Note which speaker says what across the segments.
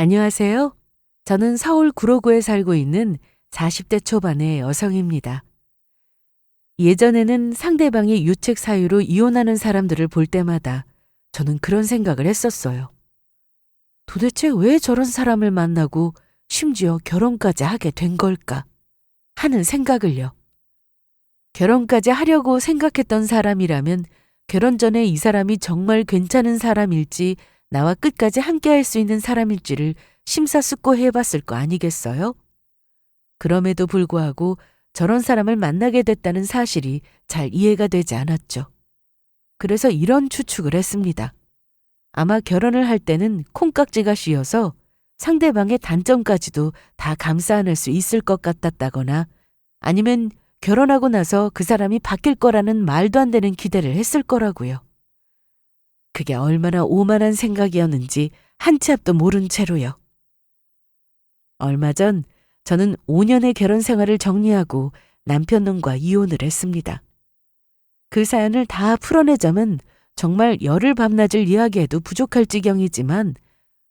Speaker 1: 안녕하세요. 저는 서울 구로구에 살고 있는 40대 초반의 여성입니다. 예전에는 상대방이 유책 사유로 이혼하는 사람들을 볼 때마다 저는 그런 생각을 했었어요. 도대체 왜 저런 사람을 만나고 심지어 결혼까지 하게 된 걸까 하는 생각을요. 결혼까지 하려고 생각했던 사람이라면 결혼 전에 이 사람이 정말 괜찮은 사람일지 나와 끝까지 함께 할 수 있는 사람일지를 심사숙고해 봤을 거 아니겠어요? 그럼에도 불구하고 저런 사람을 만나게 됐다는 사실이 잘 이해가 되지 않았죠. 그래서 이런 추측을 했습니다. 아마 결혼을 할 때는 콩깍지가 씌어서 상대방의 단점까지도 다 감싸 안을 수 있을 것 같았다거나 아니면 결혼하고 나서 그 사람이 바뀔 거라는 말도 안 되는 기대를 했을 거라고요. 그게 얼마나 오만한 생각이었는지 한 치 앞도 모른 채로요. 얼마 전 저는 5년의 결혼 생활을 정리하고 남편놈과 이혼을 했습니다. 그 사연을 다 풀어내자면 정말 열흘 밤낮을 이야기해도 부족할 지경이지만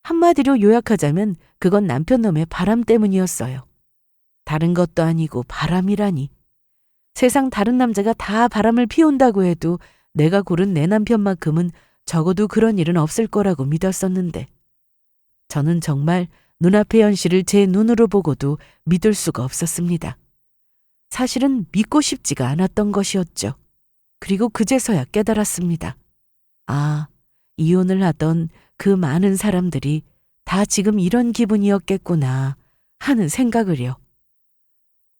Speaker 1: 한마디로 요약하자면 그건 남편놈의 바람 때문이었어요. 다른 것도 아니고 바람이라니. 세상 다른 남자가 다 바람을 피운다고 해도 내가 고른 내 남편만큼은 적어도 그런 일은 없을 거라고 믿었었는데 저는 정말 눈앞의 현실을 제 눈으로 보고도 믿을 수가 없었습니다. 사실은 믿고 싶지가 않았던 것이었죠. 그리고 그제서야 깨달았습니다. 아, 이혼을 하던 그 많은 사람들이 다 지금 이런 기분이었겠구나 하는 생각을요.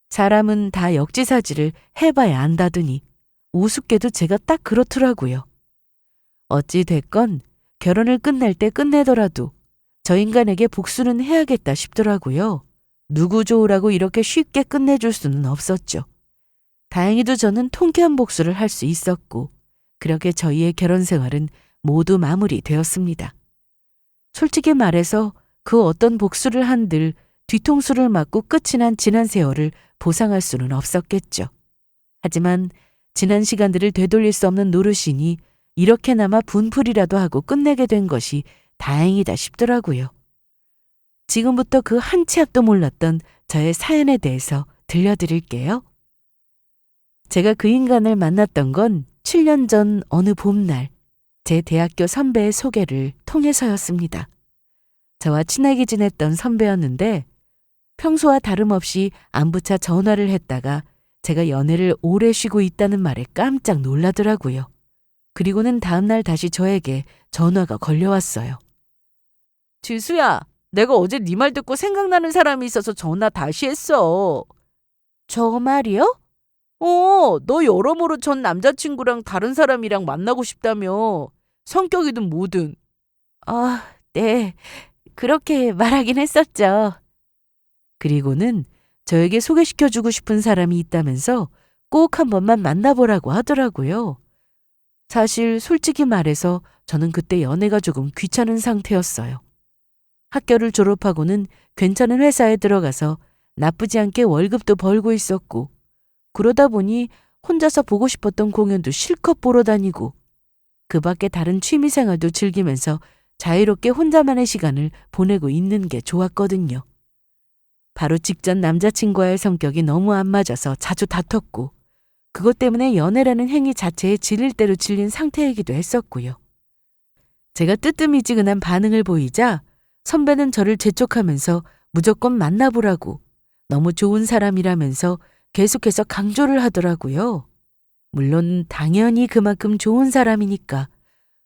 Speaker 1: 사람은 다 역지사지를 해봐야 안다더니 우습게도 제가 딱 그렇더라고요. 어찌 됐건 결혼을 끝낼 때 끝내더라도 저 인간에게 복수는 해야겠다 싶더라고요. 누구 좋으라고 이렇게 쉽게 끝내줄 수는 없었죠. 다행히도 저는 통쾌한 복수를 할 수 있었고 그렇게 저희의 결혼 생활은 모두 마무리되었습니다. 솔직히 말해서 그 어떤 복수를 한들 뒤통수를 맞고 끝이 난 지난 세월을 보상할 수는 없었겠죠. 하지만 지난 시간들을 되돌릴 수 없는 노릇이니 이렇게나마 분풀이라도 하고 끝내게 된 것이 다행이다 싶더라고요. 지금부터 그 한 치 앞도 몰랐던 저의 사연에 대해서 들려드릴게요. 제가 그 인간을 만났던 건 7년 전 어느 봄날 제 대학교 선배의 소개를 통해서였습니다. 저와 친하게 지냈던 선배였는데 평소와 다름없이 안부차 전화를 했다가 제가 연애를 오래 쉬고 있다는 말에 깜짝 놀라더라고요. 그리고는 다음날 다시 저에게 전화가 걸려왔어요. 지수야, 내가 어제 네 말 듣고 생각나는 사람이 있어서 전화 다시 했어. 저 말이요? 너 여러모로 전 남자친구랑 다른 사람이랑 만나고 싶다며. 성격이든 뭐든. 아, 네. 그렇게 말하긴 했었죠. 그리고는 저에게 소개시켜주고 싶은 사람이 있다면서 꼭 한 번만 만나보라고 하더라고요. 사실 솔직히 말해서 저는 그때 연애가 조금 귀찮은 상태였어요. 학교를 졸업하고는 괜찮은 회사에 들어가서 나쁘지 않게 월급도 벌고 있었고 그러다 보니 혼자서 보고 싶었던 공연도 실컷 보러 다니고 그 밖에 다른 취미생활도 즐기면서 자유롭게 혼자만의 시간을 보내고 있는 게 좋았거든요. 바로 직전 남자친구와의 성격이 너무 안 맞아서 자주 다퉜고 그것 때문에 연애라는 행위 자체에 질릴 대로 질린 상태이기도 했었고요. 제가 뜨뜻미지근한 반응을 보이자 선배는 저를 재촉하면서 무조건 만나보라고 너무 좋은 사람이라면서 계속해서 강조를 하더라고요. 물론 당연히 그만큼 좋은 사람이니까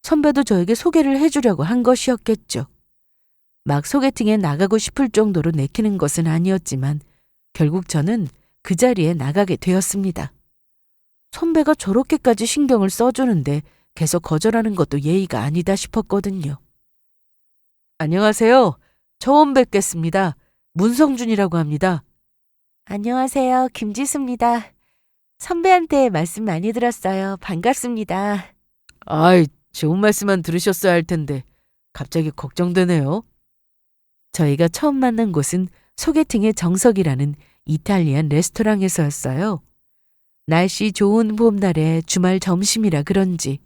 Speaker 1: 선배도 저에게 소개를 해주려고 한 것이었겠죠. 막 소개팅에 나가고 싶을 정도로 내키는 것은 아니었지만 결국 저는 그 자리에 나가게 되었습니다. 선배가 저렇게까지 신경을 써주는데 계속 거절하는 것도 예의가 아니다 싶었거든요. 안녕하세요. 처음 뵙겠습니다. 문성준이라고 합니다. 안녕하세요. 김지수입니다. 선배한테 말씀 많이 들었어요. 반갑습니다. 아이, 좋은 말씀만 들으셨어야 할 텐데 갑자기 걱정되네요. 저희가 처음 만난 곳은 소개팅의 정석이라는 이탈리안 레스토랑에서였어요. 날씨 좋은 봄날에 주말 점심이라 그런지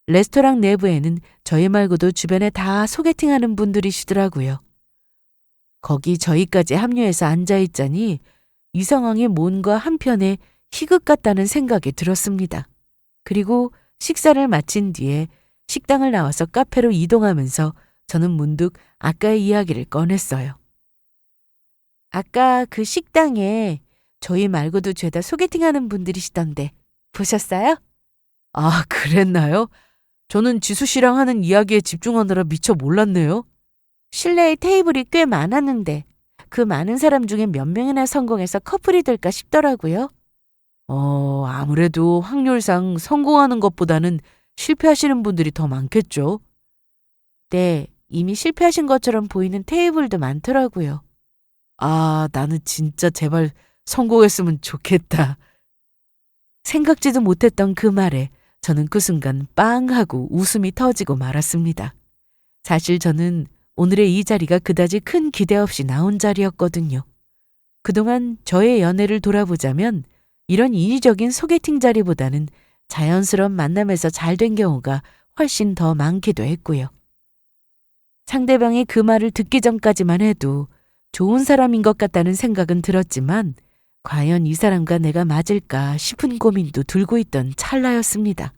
Speaker 1: 레스토랑 내부에는 저희 말고도 주변에 다 소개팅하는 분들이시더라고요. 거기 저희까지 합류해서 앉아있자니 이 상황이 뭔가 한편에 희극 같다는 생각이 들었습니다. 그리고 식사를 마친 뒤에 식당을 나와서 카페로 이동하면서 저는 문득 아까의 이야기를 꺼냈어요. 아까 그 식당에 저희 말고도 죄다 소개팅하는 분들이시던데 보셨어요? 아, 그랬나요? 저는 지수 씨랑 하는 이야기에 집중하느라 미처 몰랐네요. 실내에 테이블이 꽤 많았는데 그 많은 사람 중에 몇 명이나 성공해서 커플이 될까 싶더라고요. 아무래도 확률상 성공하는 것보다는 실패하시는 분들이 더 많겠죠. 네, 이미 실패하신 것처럼 보이는 테이블도 많더라고요. 아, 나는 진짜 제발 성공했으면 좋겠다. 생각지도 못했던 그 말에 저는 그 순간 빵 하고 웃음이 터지고 말았습니다. 사실 저는 오늘의 이 자리가 그다지 큰 기대 없이 나온 자리였거든요. 그동안 저의 연애를 돌아보자면 이런 인위적인 소개팅 자리보다는 자연스러운 만남에서 잘 된 경우가 훨씬 더 많기도 했고요. 상대방이 그 말을 듣기 전까지만 해도 좋은 사람인 것 같다는 생각은 들었지만 과연 이 사람과 내가 맞을까 싶은 고민도 들고 있던 찰나였습니다.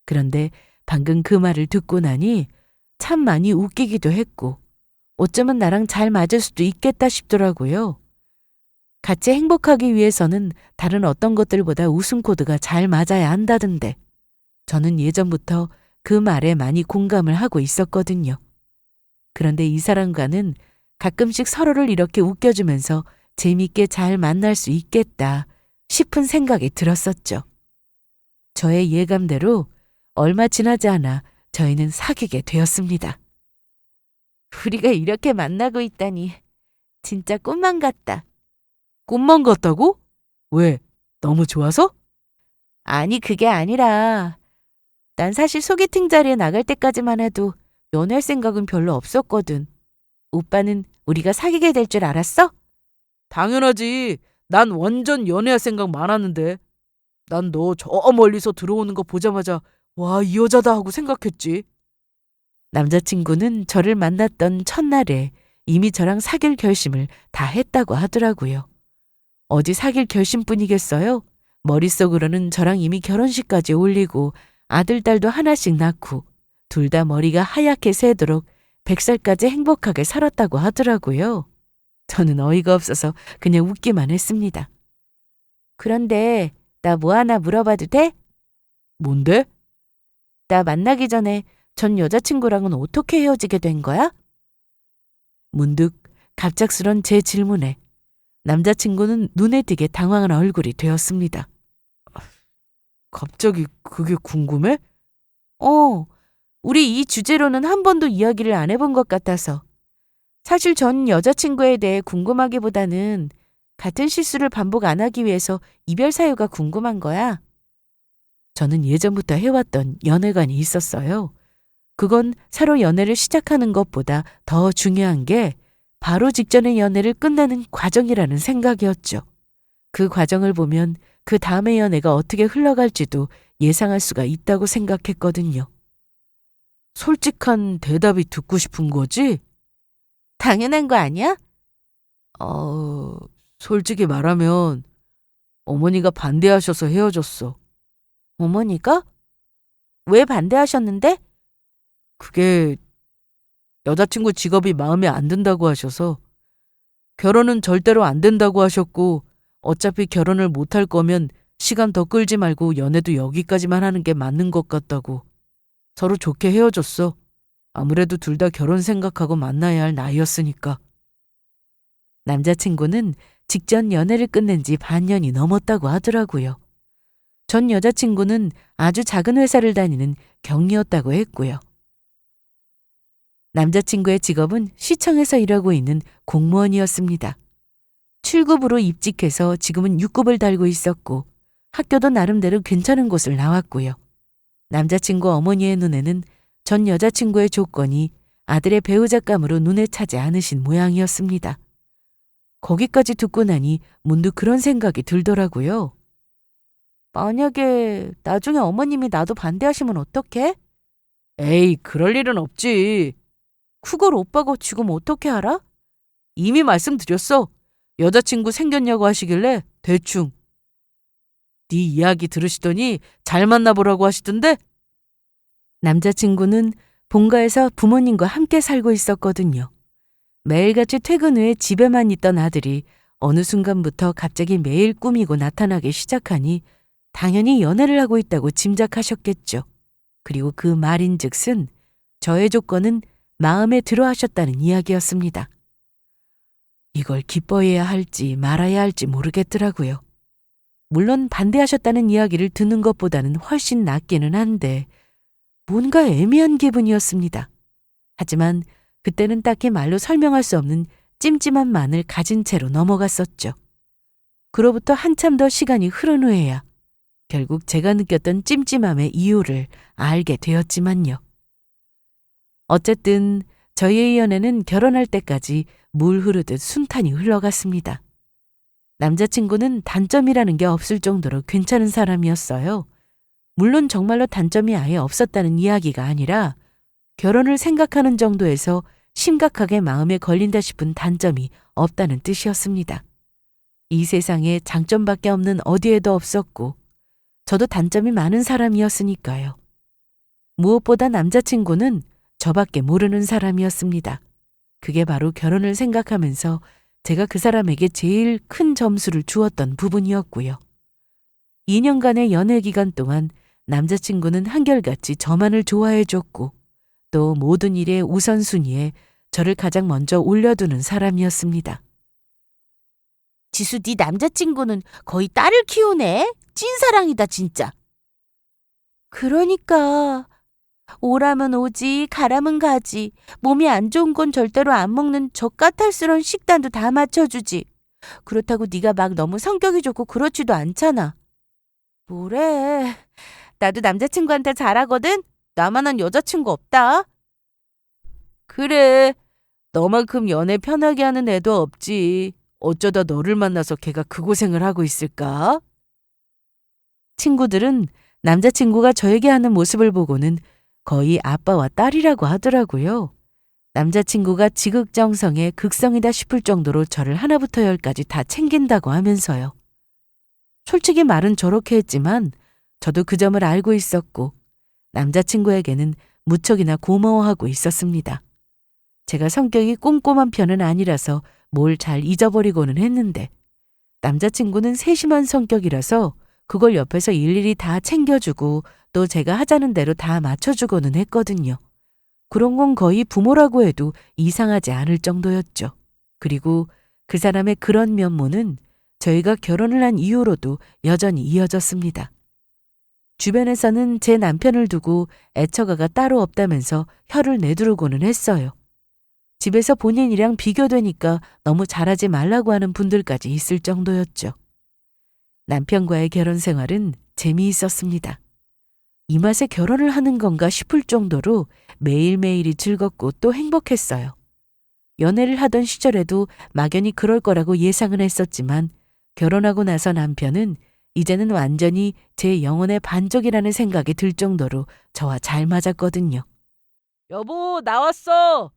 Speaker 1: 그런데 방금 그 말을 듣고 나니 참 많이 웃기기도 했고 어쩌면 나랑 잘 맞을 수도 있겠다 싶더라고요. 같이 행복하기 위해서는 다른 어떤 것들보다 웃음 코드가 잘 맞아야 한다던데 저는 예전부터 그 말에 많이 공감을 하고 있었거든요. 그런데 이 사람과는 가끔씩 서로를 이렇게 웃겨주면서 재미있게 잘 만날 수 있겠다 싶은 생각이 들었었죠. 저의 예감대로 얼마 지나지 않아 저희는 사귀게 되었습니다. 우리가 이렇게 만나고 있다니 진짜 꿈만 같다. 꿈만 같다고? 왜? 너무 좋아서? 아니, 그게 아니라 난 사실 소개팅 자리에 나갈 때까지만 해도 연애할 생각은 별로 없었거든. 오빠는 우리가 사귀게 될 줄 알았어? 당연하지. 난 완전 연애할 생각 많았는데. 난 너 저 멀리서 들어오는 거 보자마자 와, 이 여자다 하고 생각했지. 남자친구는 저를 만났던 첫날에 이미 저랑 사귈 결심을 다 했다고 하더라고요. 어디 사귈 결심뿐이겠어요? 머릿속으로는 저랑 이미 결혼식까지 올리고 아들, 딸도 하나씩 낳고 둘 다 머리가 하얗게 새도록 100살까지 행복하게 살았다고 하더라고요. 저는 어이가 없어서 그냥 웃기만 했습니다. 그런데 나 뭐 하나 물어봐도 돼? 뭔데? 나 만나기 전에 전 여자친구랑은 어떻게 헤어지게 된 거야? 문득 갑작스런 제 질문에 남자친구는 눈에 띄게 당황한 얼굴이 되었습니다. 갑자기 그게 궁금해? 우리 이 주제로는 한 번도 이야기를 안 해본 것 같아서. 사실 전 여자친구에 대해 궁금하기보다는 같은 실수를 반복 안 하기 위해서 이별 사유가 궁금한 거야. 저는 예전부터 해왔던 연애관이 있었어요. 그건 새로 연애를 시작하는 것보다 더 중요한 게 바로 직전의 연애를 끝내는 과정이라는 생각이었죠. 그 과정을 보면 그 다음의 연애가 어떻게 흘러갈지도 예상할 수가 있다고 생각했거든요. 솔직한 대답이 듣고 싶은 거지? 당연한 거 아니야? 솔직히 말하면 어머니가 반대하셔서 헤어졌어. 어머니가? 왜 반대하셨는데? 그게 여자친구 직업이 마음에 안 든다고 하셔서 결혼은 절대로 안 된다고 하셨고 어차피 결혼을 못 할 거면 시간 더 끌지 말고 연애도 여기까지만 하는 게 맞는 것 같다고. 서로 좋게 헤어졌어. 아무래도 둘 다 결혼 생각하고 만나야 할 나이였으니까. 남자친구는 직전 연애를 끝낸 지 반년이 넘었다고 하더라고요. 전 여자친구는 아주 작은 회사를 다니는 경리였다고 했고요. 남자친구의 직업은 시청에서 일하고 있는 공무원이었습니다. 7급으로 입직해서 지금은 6급을 달고 있었고 학교도 나름대로 괜찮은 곳을 나왔고요. 남자친구 어머니의 눈에는 전 여자친구의 조건이 아들의 배우자감으로 눈에 차지 않으신 모양이었습니다. 거기까지 듣고 나니 문득 그런 생각이 들더라고요. 만약에 나중에 어머님이 나도 반대하시면 어떡해? 에이, 그럴 일은 없지. 그걸 오빠가 지금 어떻게 알아? 이미 말씀드렸어. 여자친구 생겼냐고 하시길래 대충. 네 이야기 들으시더니 잘 만나보라고 하시던데? 남자친구는 본가에서 부모님과 함께 살고 있었거든요. 매일같이 퇴근 후에 집에만 있던 아들이 어느 순간부터 갑자기 매일 꾸미고 나타나기 시작하니 당연히 연애를 하고 있다고 짐작하셨겠죠. 그리고 그 말인즉슨 저의 조건은 마음에 들어 하셨다는 이야기였습니다. 이걸 기뻐해야 할지 말아야 할지 모르겠더라고요. 물론 반대하셨다는 이야기를 듣는 것보다는 훨씬 낫기는 한데 뭔가 애매한 기분이었습니다. 하지만 그때는 딱히 말로 설명할 수 없는 찜찜한 만을 가진 채로 넘어갔었죠. 그로부터 한참 더 시간이 흐른 후에야 결국 제가 느꼈던 찜찜함의 이유를 알게 되었지만요. 어쨌든 저희의 연애는 결혼할 때까지 물 흐르듯 순탄히 흘러갔습니다. 남자친구는 단점이라는 게 없을 정도로 괜찮은 사람이었어요. 물론 정말로 단점이 아예 없었다는 이야기가 아니라 결혼을 생각하는 정도에서 심각하게 마음에 걸린다 싶은 단점이 없다는 뜻이었습니다. 이 세상에 장점밖에 없는 어디에도 없었고 저도 단점이 많은 사람이었으니까요. 무엇보다 남자친구는 저밖에 모르는 사람이었습니다. 그게 바로 결혼을 생각하면서 제가 그 사람에게 제일 큰 점수를 주었던 부분이었고요. 2년간의 연애 기간 동안 남자친구는 한결같이 저만을 좋아해줬고 또 모든 일의 우선순위에 저를 가장 먼저 올려두는 사람이었습니다.
Speaker 2: 지수, 네 남자친구는 거의 딸을 키우네? 찐사랑이다, 진짜. 그러니까 오라면 오지, 가라면 가지. 몸이 안 좋은 건 절대로 안 먹는 젓가탈스러운 식단도 다 맞춰주지. 그렇다고 네가 막 너무 성격이 좋고 그렇지도 않잖아. 뭐래. 나도 남자친구한테 잘하거든? 나만한 여자친구 없다.
Speaker 1: 그래, 너만큼 연애 편하게 하는 애도 없지. 어쩌다 너를 만나서 걔가 그 고생을 하고 있을까? 친구들은 남자친구가 저에게 하는 모습을 보고는 거의 아빠와 딸이라고 하더라고요. 남자친구가 지극정성의 극성이다 싶을 정도로 저를 하나부터 열까지 다 챙긴다고 하면서요. 솔직히 말은 저렇게 했지만 저도 그 점을 알고 있었고 남자친구에게는 무척이나 고마워하고 있었습니다. 제가 성격이 꼼꼼한 편은 아니라서 뭘 잘 잊어버리고는 했는데 남자친구는 세심한 성격이라서 그걸 옆에서 일일이 다 챙겨주고 또 제가 하자는 대로 다 맞춰주고는 했거든요. 그런 건 거의 부모라고 해도 이상하지 않을 정도였죠. 그리고 그 사람의 그런 면모는 저희가 결혼을 한 이후로도 여전히 이어졌습니다. 주변에서는 제 남편을 두고 애처가가 따로 없다면서 혀를 내두르고는 했어요. 집에서 본인이랑 비교되니까 너무 잘하지 말라고 하는 분들까지 있을 정도였죠. 남편과의 결혼 생활은 재미있었습니다. 이 맛에 결혼을 하는 건가 싶을 정도로 매일매일이 즐겁고 또 행복했어요. 연애를 하던 시절에도 막연히 그럴 거라고 예상은 했었지만 결혼하고 나서 남편은 이제는 완전히 제 영혼의 반쪽이라는 생각이 들 정도로 저와 잘 맞았거든요. 여보, 나왔어.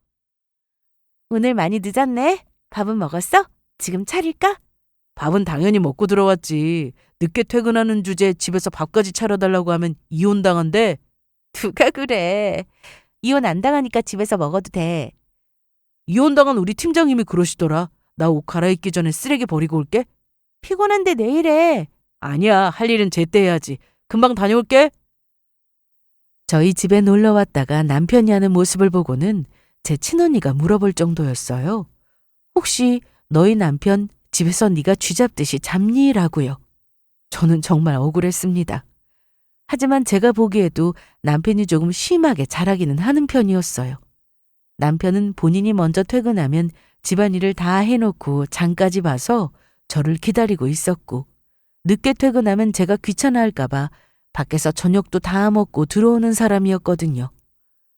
Speaker 2: 오늘 많이 늦었네. 밥은 먹었어? 지금 차릴까?
Speaker 1: 밥은 당연히 먹고 들어왔지. 늦게 퇴근하는 주제에 집에서 밥까지 차려달라고 하면 이혼당한대.
Speaker 2: 누가 그래. 이혼 안 당하니까 집에서 먹어도 돼.
Speaker 1: 이혼당한 우리 팀장님이 그러시더라. 나 옷 갈아입기 전에 쓰레기 버리고 올게.
Speaker 2: 피곤한데 내일 해.
Speaker 1: 아니야, 할 일은 제때 해야지. 금방 다녀올게. 저희 집에 놀러 왔다가 남편이 하는 모습을 보고는 제 친언니가 물어볼 정도였어요. 혹시 너희 남편 집에서 네가 쥐잡듯이 잡니? 라고요. 저는 정말 억울했습니다. 하지만 제가 보기에도 남편이 조금 심하게 잘하기는 하는 편이었어요. 남편은 본인이 먼저 퇴근하면 집안일을 다 해놓고 장까지 봐서 저를 기다리고 있었고 늦게 퇴근하면 제가 귀찮아할까봐 밖에서 저녁도 다 먹고 들어오는 사람이었거든요.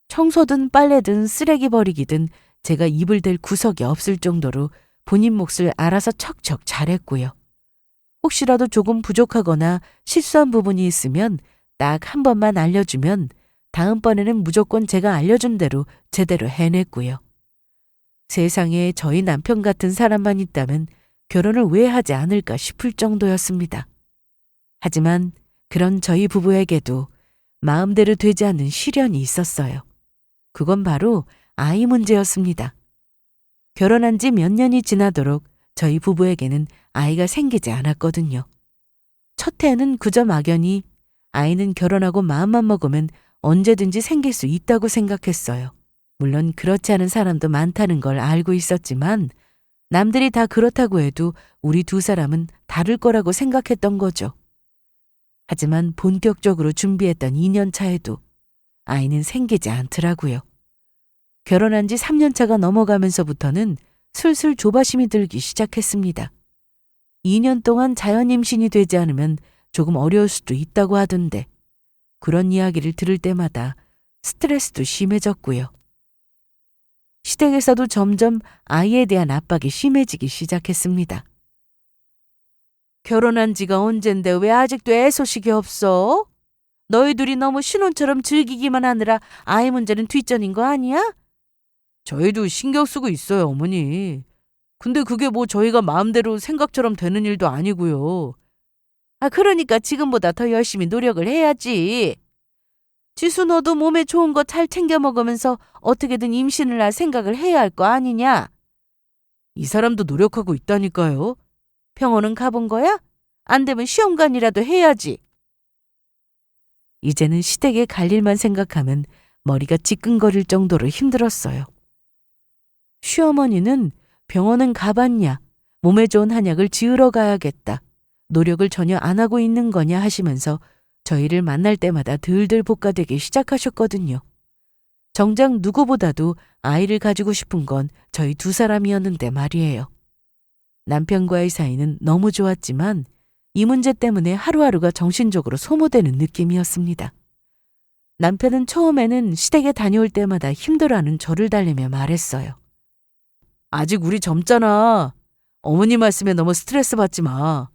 Speaker 1: 청소든 빨래든 쓰레기 버리기든 제가 입을 댈 구석이 없을 정도로 본인 몫을 알아서 척척 잘했고요. 혹시라도 조금 부족하거나 실수한 부분이 있으면 딱 한 번만 알려주면 다음번에는 무조건 제가 알려준 대로 제대로 해냈고요. 세상에 저희 남편 같은 사람만 있다면 결혼을 왜 하지 않을까 싶을 정도였습니다. 하지만 그런 저희 부부에게도 마음대로 되지 않는 시련이 있었어요. 그건 바로 아이 문제였습니다. 결혼한 지 몇 년이 지나도록 저희 부부에게는 아이가 생기지 않았거든요. 첫 해에는 그저 막연히 아이는 결혼하고 마음만 먹으면 언제든지 생길 수 있다고 생각했어요. 물론 그렇지 않은 사람도 많다는 걸 알고 있었지만 남들이 다 그렇다고 해도 우리 두 사람은 다를 거라고 생각했던 거죠. 하지만 본격적으로 준비했던 2년 차에도 아이는 생기지 않더라고요. 결혼한 지 3년 차가 넘어가면서부터는 슬슬 조바심이 들기 시작했습니다. 2년 동안 자연 임신이 되지 않으면 조금 어려울 수도 있다고 하던데 그런 이야기를 들을 때마다 스트레스도 심해졌고요. 시댁에서도 점점 아이에 대한 압박이 심해지기 시작했습니다. 결혼한 지가 언젠데 왜 아직도 애 소식이 없어? 너희 둘이 너무 신혼처럼 즐기기만 하느라 아이 문제는 뒷전인 거 아니야? 저희도 신경 쓰고 있어요, 어머니. 근데 그게 뭐 저희가 마음대로 생각처럼 되는 일도 아니고요. 그러니까 지금보다 더 열심히 노력을 해야지. 지수 너도 몸에 좋은 거 잘 챙겨 먹으면서 어떻게든 임신을 할 생각을 해야 할 거 아니냐? 이 사람도 노력하고 있다니까요. 병원은 가본 거야? 안 되면 시험관이라도 해야지. 이제는 시댁에 갈 일만 생각하면 머리가 지끈거릴 정도로 힘들었어요. 시어머니는 병원은 가봤냐? 몸에 좋은 한약을 지으러 가야겠다. 노력을 전혀 안 하고 있는 거냐 하시면서 저희를 만날 때마다 들들 볶아대기 시작하셨거든요. 정작 누구보다도 아이를 가지고 싶은 건 저희 두 사람이었는데 말이에요. 남편과의 사이는 너무 좋았지만 이 문제 때문에 하루하루가 정신적으로 소모되는 느낌이었습니다. 남편은 처음에는 시댁에 다녀올 때마다 힘들어하는 저를 달래며 말했어요. 아직 우리 젊잖아. 어머니 말씀에 너무 스트레스 받지 마.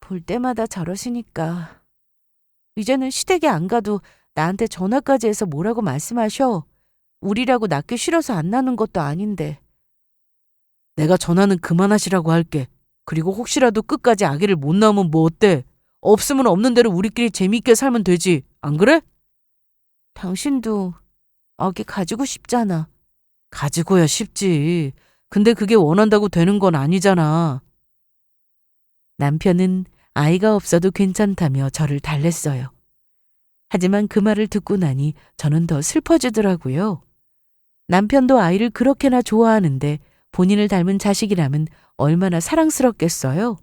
Speaker 1: 볼 때마다 저러시니까. 이제는 시댁에 안 가도 나한테 전화까지 해서 뭐라고 말씀하셔. 우리라고 낳기 싫어서 안 낳는 것도 아닌데. 내가 전화는 그만하시라고 할게. 그리고 혹시라도 끝까지 아기를 못 낳으면 뭐 어때? 없으면 없는 대로 우리끼리 재미있게 살면 되지. 안 그래? 당신도 아기 가지고 싶잖아. 가지고야 싶지. 근데 그게 원한다고 되는 건 아니잖아. 남편은 아이가 없어도 괜찮다며 저를 달랬어요. 하지만 그 말을 듣고 나니 저는 더 슬퍼지더라고요. 남편도 아이를 그렇게나 좋아하는데 본인을 닮은 자식이라면 얼마나 사랑스럽겠어요.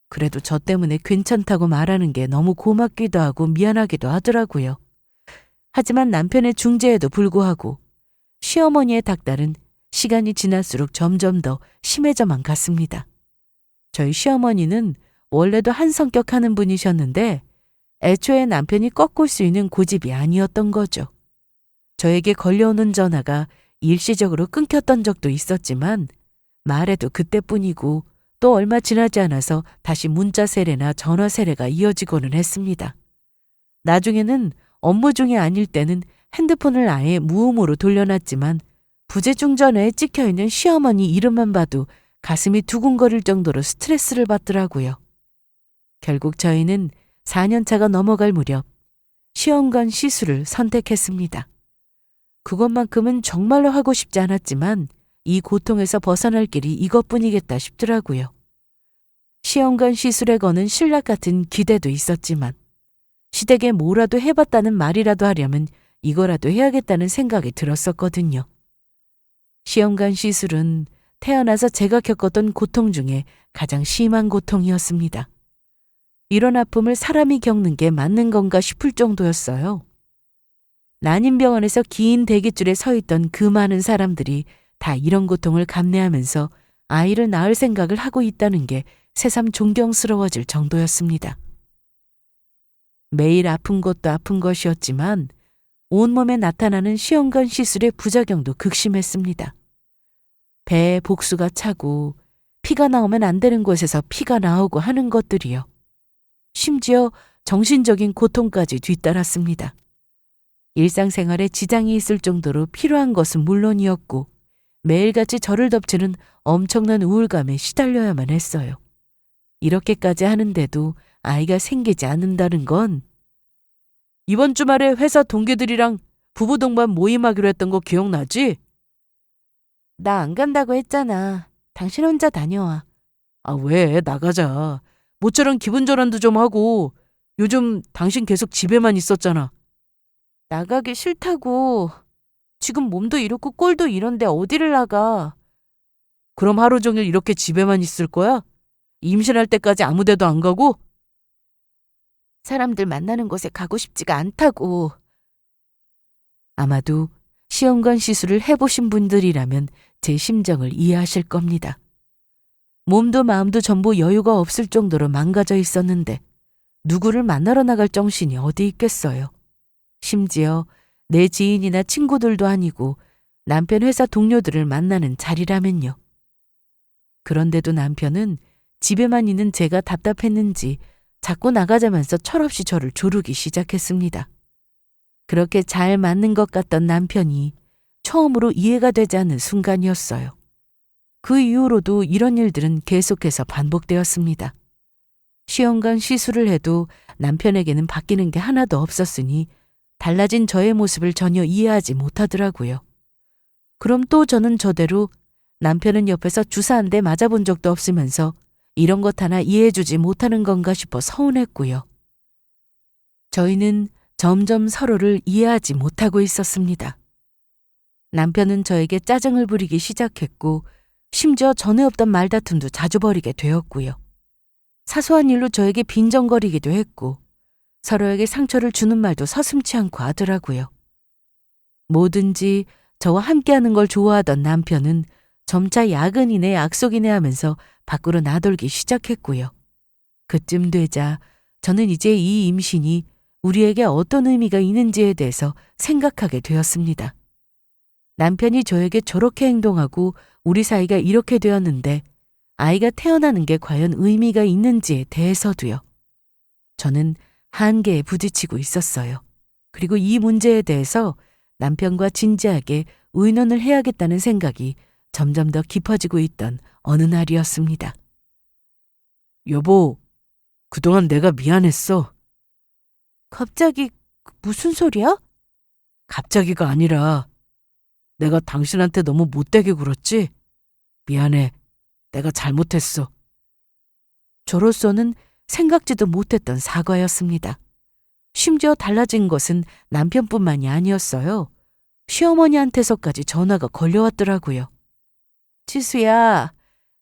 Speaker 1: 그래도 저 때문에 괜찮다고 말하는 게 너무 고맙기도 하고 미안하기도 하더라고요. 하지만 남편의 중재에도 불구하고 시어머니의 닥달은 시간이 지날수록 점점 더 심해져만 갔습니다. 저희 시어머니는 원래도 한 성격 하는 분이셨는데 애초에 남편이 꺾을 수 있는 고집이 아니었던 거죠. 저에게 걸려오는 전화가 일시적으로 끊겼던 적도 있었지만 말해도 그때뿐이고 또 얼마 지나지 않아서 다시 문자 세례나 전화 세례가 이어지고는 했습니다. 나중에는 업무 중에 아닐 때는 핸드폰을 아예 무음으로 돌려놨지만 부재중전화에 찍혀있는 시어머니 이름만 봐도 가슴이 두근거릴 정도로 스트레스를 받더라고요. 결국 저희는 4년 차가 넘어갈 무렵 시험관 시술을 선택했습니다. 그것만큼은 정말로 하고 싶지 않았지만 이 고통에서 벗어날 길이 이것뿐이겠다 싶더라고요. 시험관 시술에 거는 신락 같은 기대도 있었지만 시댁에 뭐라도 해봤다는 말이라도 하려면 이거라도 해야겠다는 생각이 들었었거든요. 시험관 시술은 태어나서 제가 겪었던 고통 중에 가장 심한 고통이었습니다. 이런 아픔을 사람이 겪는 게 맞는 건가 싶을 정도였어요. 난임병원에서 긴 대기줄에 서 있던 그 많은 사람들이 다 이런 고통을 감내하면서 아이를 낳을 생각을 하고 있다는 게 새삼 존경스러워질 정도였습니다. 매일 아픈 것도 아픈 것이었지만 온몸에 나타나는 시험관 시술의 부작용도 극심했습니다. 배에 복수가 차고 피가 나오면 안 되는 곳에서 피가 나오고 하는 것들이요. 심지어 정신적인 고통까지 뒤따랐습니다. 일상생활에 지장이 있을 정도로 필요한 것은 물론이었고 매일같이 저를 덮치는 엄청난 우울감에 시달려야만 했어요. 이렇게까지 하는데도 아이가 생기지 않는다는 건 이번 주말에 회사 동기들이랑 부부 동반 모임하기로 했던 거 기억나지?
Speaker 2: 나 안 간다고 했잖아. 당신 혼자 다녀와.
Speaker 1: 아, 왜? 나가자. 모처럼 기분 전환도 좀 하고 요즘 당신 계속 집에만 있었잖아.
Speaker 2: 나가기 싫다고. 지금 몸도 이렇고 꼴도 이런데 어디를 나가.
Speaker 1: 그럼 하루 종일 이렇게 집에만 있을 거야? 임신할 때까지 아무 데도 안 가고?
Speaker 2: 사람들 만나는 곳에 가고 싶지가 않다고.
Speaker 1: 아마도 시험관 시술을 해보신 분들이라면 제 심정을 이해하실 겁니다. 몸도 마음도 전부 여유가 없을 정도로 망가져 있었는데 누구를 만나러 나갈 정신이 어디 있겠어요. 심지어 내 지인이나 친구들도 아니고 남편 회사 동료들을 만나는 자리라면요. 그런데도 남편은 집에만 있는 제가 답답했는지 자꾸 나가자면서 철없이 저를 조르기 시작했습니다. 그렇게 잘 맞는 것 같던 남편이 처음으로 이해가 되지 않는 순간이었어요. 그 이후로도 이런 일들은 계속해서 반복되었습니다. 시험관 시술을 해도 남편에게는 바뀌는 게 하나도 없었으니 달라진 저의 모습을 전혀 이해하지 못하더라고요. 그럼 또 저는 저대로 남편은 옆에서 주사 한 대 맞아본 적도 없으면서 이런 것 하나 이해해주지 못하는 건가 싶어 서운했고요. 저희는 점점 서로를 이해하지 못하고 있었습니다. 남편은 저에게 짜증을 부리기 시작했고 심지어 전에 없던 말다툼도 자주 벌이게 되었고요. 사소한 일로 저에게 빈정거리기도 했고 서로에게 상처를 주는 말도 서슴지 않고 하더라고요. 뭐든지 저와 함께하는 걸 좋아하던 남편은 점차 야근이네 약속이네 하면서 밖으로 나돌기 시작했고요. 그쯤 되자 저는 이제 이 임신이 우리에게 어떤 의미가 있는지에 대해서 생각하게 되었습니다. 남편이 저에게 저렇게 행동하고 우리 사이가 이렇게 되었는데 아이가 태어나는 게 과연 의미가 있는지에 대해서도요. 저는 한계에 부딪히고 있었어요. 그리고 이 문제에 대해서 남편과 진지하게 의논을 해야겠다는 생각이 점점 더 깊어지고 있던 어느 날이었습니다. 여보, 그동안 내가 미안했어.
Speaker 2: 갑자기 무슨 소리야?
Speaker 1: 갑자기가 아니라 내가 당신한테 너무 못되게 굴었지? 미안해. 내가 잘못했어. 저로서는 생각지도 못했던 사과였습니다. 심지어 달라진 것은 남편뿐만이 아니었어요. 시어머니한테서까지 전화가 걸려왔더라고요. 지수야,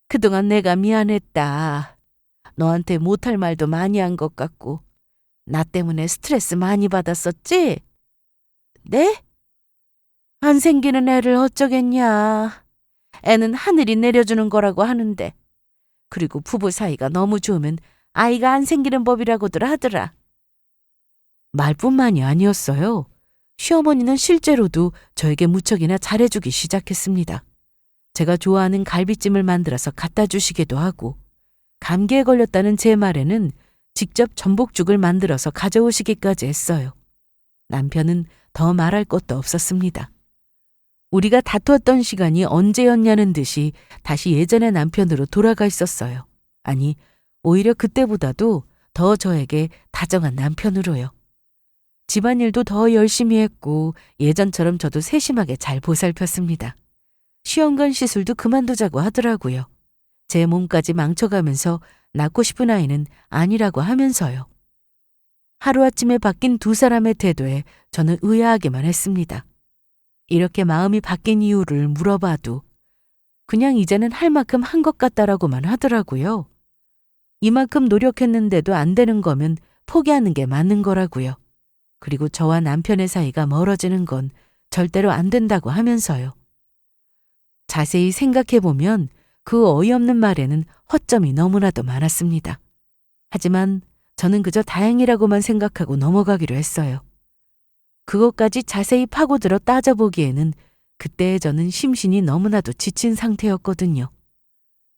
Speaker 1: 그동안 내가 미안했다. 너한테 못할 말도 많이 한 것 같고 나 때문에 스트레스 많이 받았었지? 네? 안 생기는 애를 어쩌겠냐. 애는 하늘이 내려주는 거라고 하는데. 그리고 부부 사이가 너무 좋으면 아이가 안 생기는 법이라고들 하더라. 말뿐만이 아니었어요. 시어머니는 실제로도 저에게 무척이나 잘해주기 시작했습니다. 제가 좋아하는 갈비찜을 만들어서 갖다 주시기도 하고 감기에 걸렸다는 제 말에는 직접 전복죽을 만들어서 가져오시기까지 했어요. 남편은 더 말할 것도 없었습니다. 우리가 다투었던 시간이 언제였냐는 듯이 다시 예전의 남편으로 돌아가 있었어요. 아니, 오히려 그때보다도 더 저에게 다정한 남편으로요. 집안일도 더 열심히 했고 예전처럼 저도 세심하게 잘 보살폈습니다. 시험관 시술도 그만두자고 하더라고요. 제 몸까지 망쳐가면서 낳고 싶은 아이는 아니라고 하면서요. 하루아침에 바뀐 두 사람의 태도에 저는 의아하기만 했습니다. 이렇게 마음이 바뀐 이유를 물어봐도 그냥 이제는 할 만큼 한 것 같다라고만 하더라고요. 이만큼 노력했는데도 안 되는 거면 포기하는 게 맞는 거라고요. 그리고 저와 남편의 사이가 멀어지는 건 절대로 안 된다고 하면서요. 자세히 생각해보면 그 어이없는 말에는 허점이 너무나도 많았습니다. 하지만 저는 그저 다행이라고만 생각하고 넘어가기로 했어요. 그것까지 자세히 파고들어 따져보기에는 그때의 저는 심신이 너무나도 지친 상태였거든요.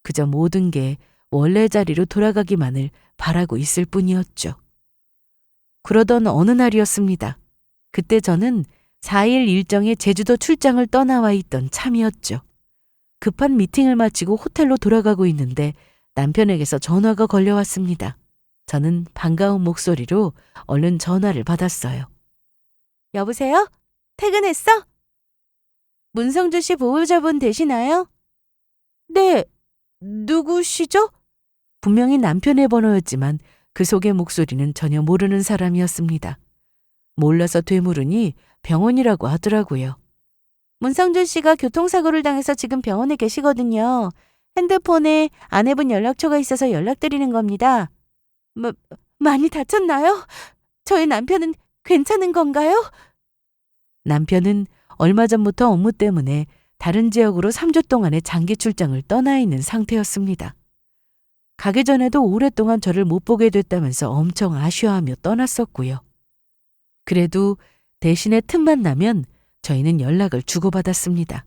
Speaker 1: 그저 모든 게 원래 자리로 돌아가기만을 바라고 있을 뿐이었죠. 그러던 어느 날이었습니다. 그때 저는 4일 일정의 제주도 출장을 떠나와 있던 참이었죠. 급한 미팅을 마치고 호텔로 돌아가고 있는데 남편에게서 전화가 걸려왔습니다. 저는 반가운 목소리로 얼른 전화를 받았어요.
Speaker 2: 여보세요? 퇴근했어? 문성주 씨 보호자분 되시나요? 네. 누구시죠?
Speaker 1: 분명히 남편의 번호였지만 그 속의 목소리는 전혀 모르는 사람이었습니다. 몰라서 되물으니 병원이라고 하더라고요.
Speaker 2: 문성준 씨가 교통사고를 당해서 지금 병원에 계시거든요. 핸드폰에 아내분 연락처가 있어서 연락드리는 겁니다. 많이 다쳤나요? 저희 남편은 괜찮은 건가요?
Speaker 1: 남편은 얼마 전부터 업무 때문에 다른 지역으로 3주 동안의 장기 출장을 떠나 있는 상태였습니다. 가기 전에도 오랫동안 저를 못 보게 됐다면서 엄청 아쉬워하며 떠났었고요. 그래도 대신에 틈만 나면 저희는 연락을 주고받았습니다.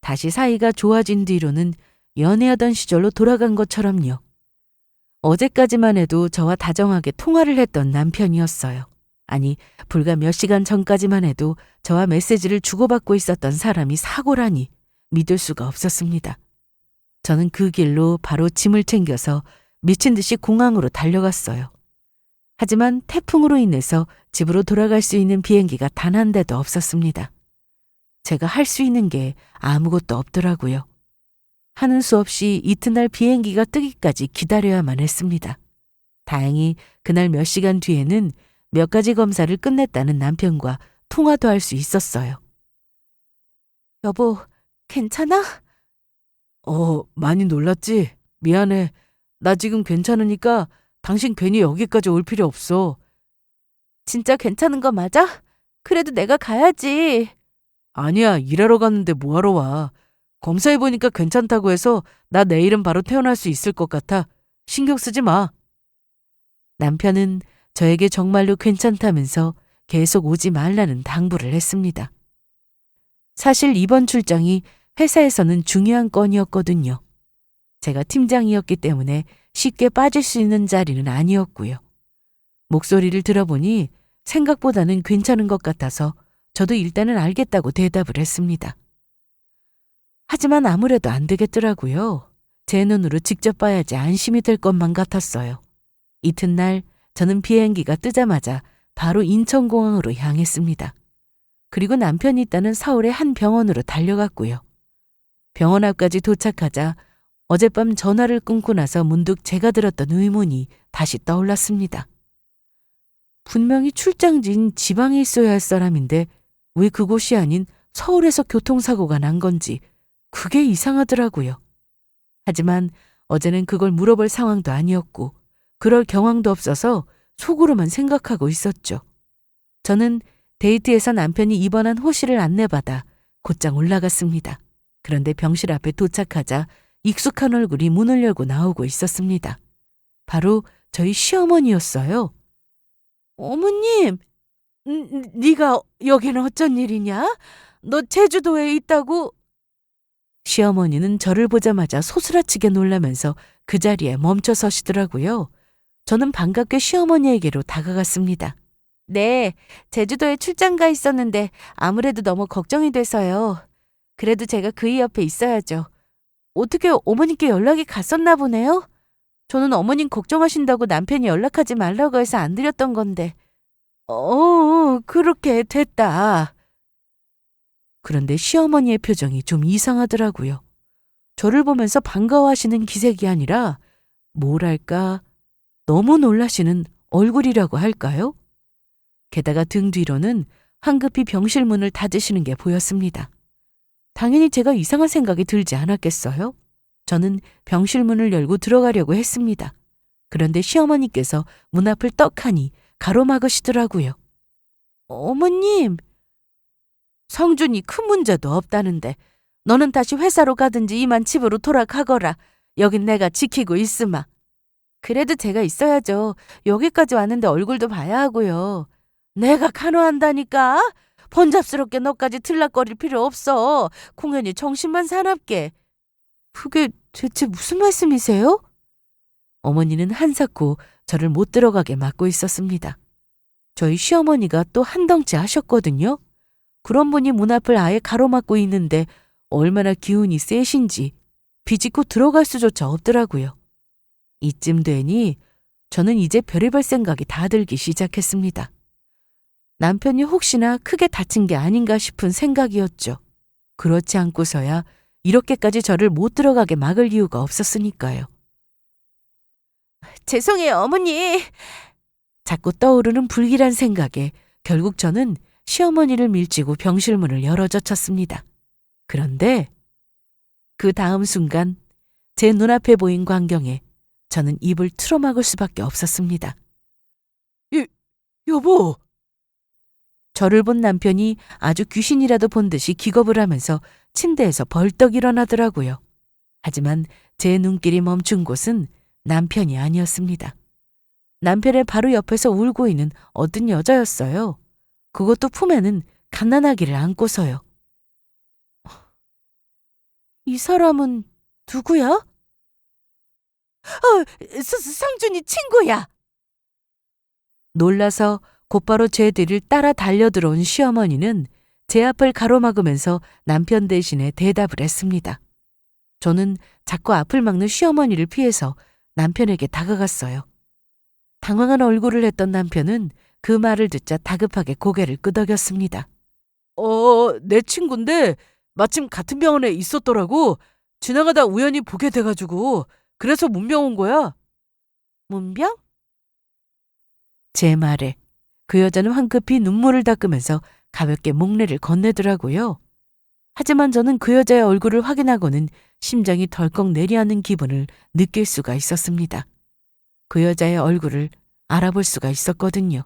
Speaker 1: 다시 사이가 좋아진 뒤로는 연애하던 시절로 돌아간 것처럼요. 어제까지만 해도 저와 다정하게 통화를 했던 남편이었어요. 아니, 불과 몇 시간 전까지만 해도 저와 메시지를 주고받고 있었던 사람이 사고라니 믿을 수가 없었습니다. 저는 그 길로 바로 짐을 챙겨서 미친 듯이 공항으로 달려갔어요. 하지만 태풍으로 인해서 집으로 돌아갈 수 있는 비행기가 단 한 대도 없었습니다. 제가 할 수 있는 게 아무것도 없더라고요. 하는 수 없이 이튿날 비행기가 뜨기까지 기다려야만 했습니다. 다행히 그날 몇 시간 뒤에는 몇 가지 검사를 끝냈다는 남편과 통화도 할 수 있었어요.
Speaker 2: 여보, 괜찮아?
Speaker 1: 많이 놀랐지? 미안해. 나 지금 괜찮으니까 당신 괜히 여기까지 올 필요 없어.
Speaker 2: 진짜 괜찮은 거 맞아? 그래도 내가 가야지.
Speaker 1: 아니야, 일하러 갔는데 뭐하러 와. 검사해보니까 괜찮다고 해서 나 내일은 바로 퇴원할 수 있을 것 같아. 신경 쓰지 마. 남편은 저에게 정말로 괜찮다면서 계속 오지 말라는 당부를 했습니다. 사실 이번 출장이 회사에서는 중요한 건이었거든요. 제가 팀장이었기 때문에 쉽게 빠질 수 있는 자리는 아니었고요. 목소리를 들어보니 생각보다는 괜찮은 것 같아서 저도 일단은 알겠다고 대답을 했습니다. 하지만 아무래도 안 되겠더라고요. 제 눈으로 직접 봐야지 안심이 될 것만 같았어요. 이튿날 저는 비행기가 뜨자마자 바로 인천공항으로 향했습니다. 그리고 남편이 있다는 서울의 한 병원으로 달려갔고요. 병원 앞까지 도착하자 어젯밤 전화를 끊고 나서 문득 제가 들었던 의문이 다시 떠올랐습니다. 분명히 출장지인 지방에 있어야 할 사람인데 왜 그곳이 아닌 서울에서 교통사고가 난 건지 그게 이상하더라고요. 하지만 어제는 그걸 물어볼 상황도 아니었고 그럴 경황도 없어서 속으로만 생각하고 있었죠. 저는 데이트에서 남편이 입원한 호실을 안내받아 곧장 올라갔습니다. 그런데 병실 앞에 도착하자 익숙한 얼굴이 문을 열고 나오고 있었습니다. 바로 저희 시어머니였어요.
Speaker 2: 어머님, 네가 여기는 어쩐 일이냐? 너 제주도에 있다고?
Speaker 1: 시어머니는 저를 보자마자 소스라치게 놀라면서 그 자리에 멈춰 서시더라고요. 저는 반갑게 시어머니에게로 다가갔습니다.
Speaker 2: 네, 제주도에 출장 가 있었는데 아무래도 너무 걱정이 돼서요. 그래도 제가 그이 옆에 있어야죠. 어떻게 어머님께 연락이 갔었나 보네요? 저는 어머님 걱정하신다고 남편이 연락하지 말라고 해서 안 드렸던 건데.
Speaker 1: 그렇게 됐다. 그런데 시어머니의 표정이 좀 이상하더라고요. 저를 보면서 반가워하시는 기색이 아니라 뭐랄까 너무 놀라시는 얼굴이라고 할까요? 게다가 등 뒤로는 황급히 병실 문을 닫으시는 게 보였습니다. 당연히 제가 이상한 생각이 들지 않았겠어요? 저는 병실 문을 열고 들어가려고 했습니다. 그런데 시어머니께서 문 앞을 떡하니 가로막으시더라고요.
Speaker 2: 어머님,
Speaker 1: 성준이 큰 문제도 없다는데 너는 다시 회사로 가든지 이만 집으로 돌아가거라. 여긴 내가 지키고 있으마.
Speaker 2: 그래도 제가 있어야죠. 여기까지 왔는데 얼굴도 봐야 하고요.
Speaker 1: 내가 간호한다니까. 번잡스럽게 너까지 들락거릴 필요 없어. 공연히 정신만 사납게. 그게 대체 무슨 말씀이세요? 어머니는 한사코 저를 못 들어가게 막고 있었습니다. 저희 시어머니가 또 한 덩치 하셨거든요. 그런 분이 문 앞을 아예 가로막고 있는데 얼마나 기운이 세신지 비집고 들어갈 수조차 없더라고요. 이쯤 되니 저는 이제 별의별 생각이 다 들기 시작했습니다. 남편이 혹시나 크게 다친 게 아닌가 싶은 생각이었죠. 그렇지 않고서야 이렇게까지 저를 못 들어가게 막을 이유가 없었으니까요.
Speaker 2: 죄송해요, 어머니.
Speaker 1: 자꾸 떠오르는 불길한 생각에 결국 저는 시어머니를 밀치고 병실 문을 열어젖혔습니다. 그런데 그 다음 순간 제 눈앞에 보인 광경에 저는 입을 틀어막을 수밖에 없었습니다. 여보! 저를 본 남편이 아주 귀신이라도 본 듯이 기겁을 하면서 침대에서 벌떡 일어나더라고요. 하지만 제 눈길이 멈춘 곳은 남편이 아니었습니다. 남편의 바로 옆에서 울고 있는 어떤 여자였어요. 그것도 품에는 갓난아기를 안고서요. 이 사람은 누구야?
Speaker 2: 상준이 친구야.
Speaker 1: 놀라서 곧바로 제 뒤를 따라 달려들어온 시어머니는 제 앞을 가로막으면서 남편 대신에 대답을 했습니다. 저는 자꾸 앞을 막는 시어머니를 피해서 남편에게 다가갔어요. 당황한 얼굴을 했던 남편은 그 말을 듣자 다급하게 고개를 끄덕였습니다. 내 친구인데 마침 같은 병원에 있었더라고. 지나가다 우연히 보게 돼가지고 그래서 문병 온 거야.
Speaker 2: 문병?
Speaker 1: 제 말에 그 여자는 황급히 눈물을 닦으면서 가볍게 목례를 건네더라고요. 하지만 저는 그 여자의 얼굴을 확인하고는 심장이 덜컥 내려앉는 기분을 느낄 수가 있었습니다. 그 여자의 얼굴을 알아볼 수가 있었거든요.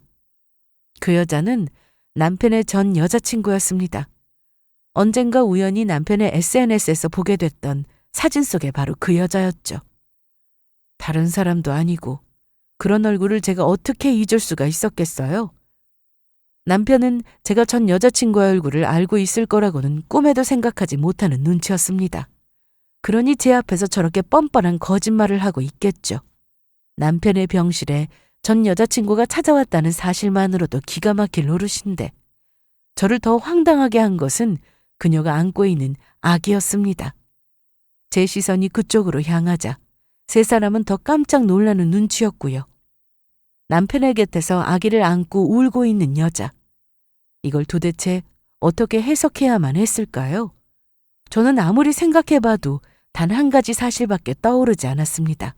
Speaker 1: 그 여자는 남편의 전 여자친구였습니다. 언젠가 우연히 남편의 SNS에서 보게 됐던 사진 속에 바로 그 여자였죠. 다른 사람도 아니고 그런 얼굴을 제가 어떻게 잊을 수가 있었겠어요? 남편은 제가 전 여자친구의 얼굴을 알고 있을 거라고는 꿈에도 생각하지 못하는 눈치였습니다. 그러니 제 앞에서 저렇게 뻔뻔한 거짓말을 하고 있겠죠. 남편의 병실에 전 여자친구가 찾아왔다는 사실만으로도 기가 막힐 노릇인데 저를 더 황당하게 한 것은 그녀가 안고 있는 아기였습니다. 제 시선이 그쪽으로 향하자 세 사람은 더 깜짝 놀라는 눈치였고요. 남편의 곁에서 아기를 안고 울고 있는 여자. 이걸 도대체 어떻게 해석해야만 했을까요? 저는 아무리 생각해봐도 단 한 가지 사실밖에 떠오르지 않았습니다.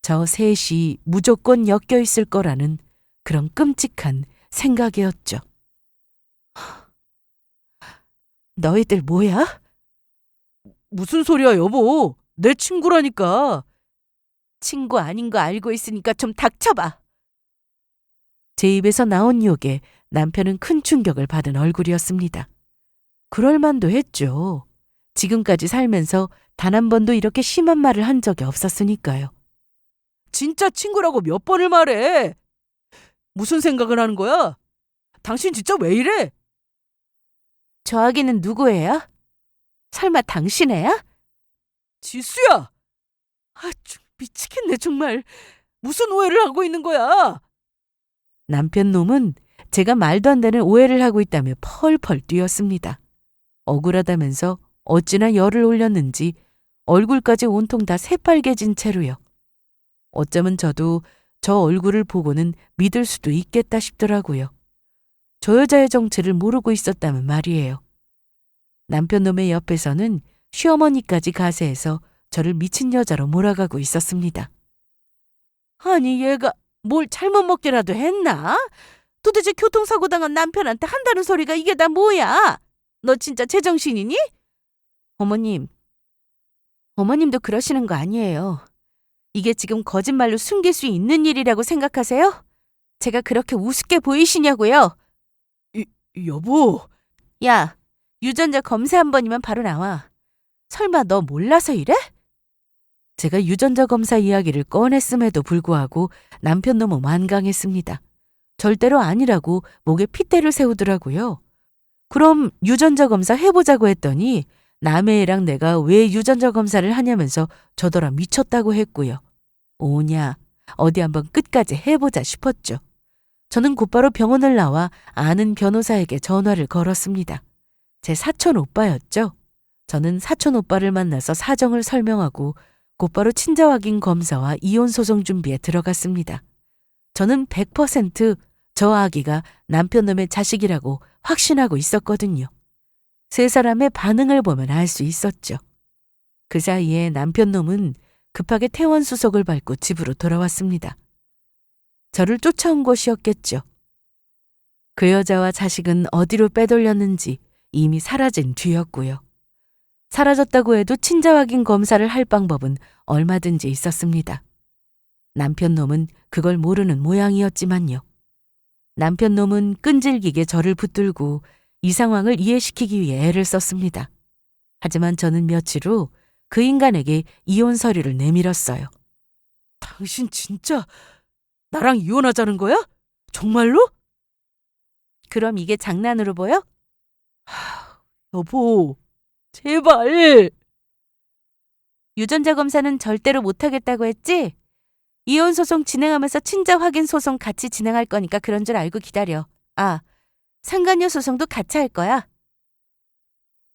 Speaker 1: 저 셋이 무조건 엮여 있을 거라는 그런 끔찍한 생각이었죠. 너희들 뭐야? 무슨 소리야, 여보? 내 친구라니까.
Speaker 2: 친구 아닌 거 알고 있으니까 좀 닥쳐봐.
Speaker 1: 제 입에서 나온 욕에 남편은 큰 충격을 받은 얼굴이었습니다. 그럴만도 했죠. 지금까지 살면서 단 한 번도 이렇게 심한 말을 한 적이 없었으니까요. 진짜 친구라고 몇 번을 말해? 무슨 생각을 하는 거야? 당신 진짜 왜 이래?
Speaker 2: 저 아기는 누구 애야? 설마 당신 애야?
Speaker 1: 지수야! 미치겠네 정말. 무슨 오해를 하고 있는 거야? 남편 놈은 제가 말도 안 되는 오해를 하고 있다며 펄펄 뛰었습니다. 억울하다면서 어찌나 열을 올렸는지 얼굴까지 온통 다 새빨개진 채로요. 어쩌면 저도 저 얼굴을 보고는 믿을 수도 있겠다 싶더라고요. 저 여자의 정체를 모르고 있었다면 말이에요. 남편 놈의 옆에서는 시어머니까지 가세해서 저를 미친 여자로 몰아가고 있었습니다. 아니 얘가 뭘 잘못 먹기라도 했나? 도대체 교통사고 당한 남편한테 한다는 소리가 이게 다 뭐야? 너 진짜 제정신이니?
Speaker 2: 어머님도 그러시는 거 아니에요. 이게 지금 거짓말로 숨길 수 있는 일이라고 생각하세요? 제가 그렇게 우습게 보이시냐고요?
Speaker 1: 여보.
Speaker 2: 야, 유전자 검사 한 번이면 바로 나와. 설마 너 몰라서 이래?
Speaker 1: 제가 유전자 검사 이야기를 꺼냈음에도 불구하고 남편 너무 완강했습니다. 절대로 아니라고 목에 핏대를 세우더라고요. 그럼 유전자 검사 해보자고 했더니 남의 애랑 내가 왜 유전자 검사를 하냐면서 저더러 미쳤다고 했고요. 오냐, 어디 한번 끝까지 해보자 싶었죠. 저는 곧바로 병원을 나와 아는 변호사에게 전화를 걸었습니다. 제 사촌 오빠였죠. 저는 사촌 오빠를 만나서 사정을 설명하고 곧바로 친자 확인 검사와 이혼 소송 준비에 들어갔습니다. 저는 100%저 아기가 남편 놈의 자식이라고 확신하고 있었거든요. 세 사람의 반응을 보면 알 수 있었죠. 그 사이에 남편 놈은 급하게 퇴원 수속을 밟고 집으로 돌아왔습니다. 저를 쫓아온 것이었겠죠. 그 여자와 자식은 어디로 빼돌렸는지 이미 사라진 뒤였고요. 사라졌다고 해도 친자 확인 검사를 할 방법은 얼마든지 있었습니다. 남편 놈은 그걸 모르는 모양이었지만요. 남편 놈은 끈질기게 저를 붙들고 이 상황을 이해시키기 위해 애를 썼습니다. 하지만 저는 며칠 후 그 인간에게 이혼 서류를 내밀었어요. 당신 진짜 나랑 이혼하자는 거야? 정말로?
Speaker 2: 그럼 이게 장난으로 보여?
Speaker 1: 여보, 제발.
Speaker 2: 유전자 검사는 절대로 못하겠다고 했지? 이혼 소송 진행하면서 친자 확인 소송 같이 진행할 거니까 그런 줄 알고 기다려. 아, 상간녀 소송도 같이 할 거야.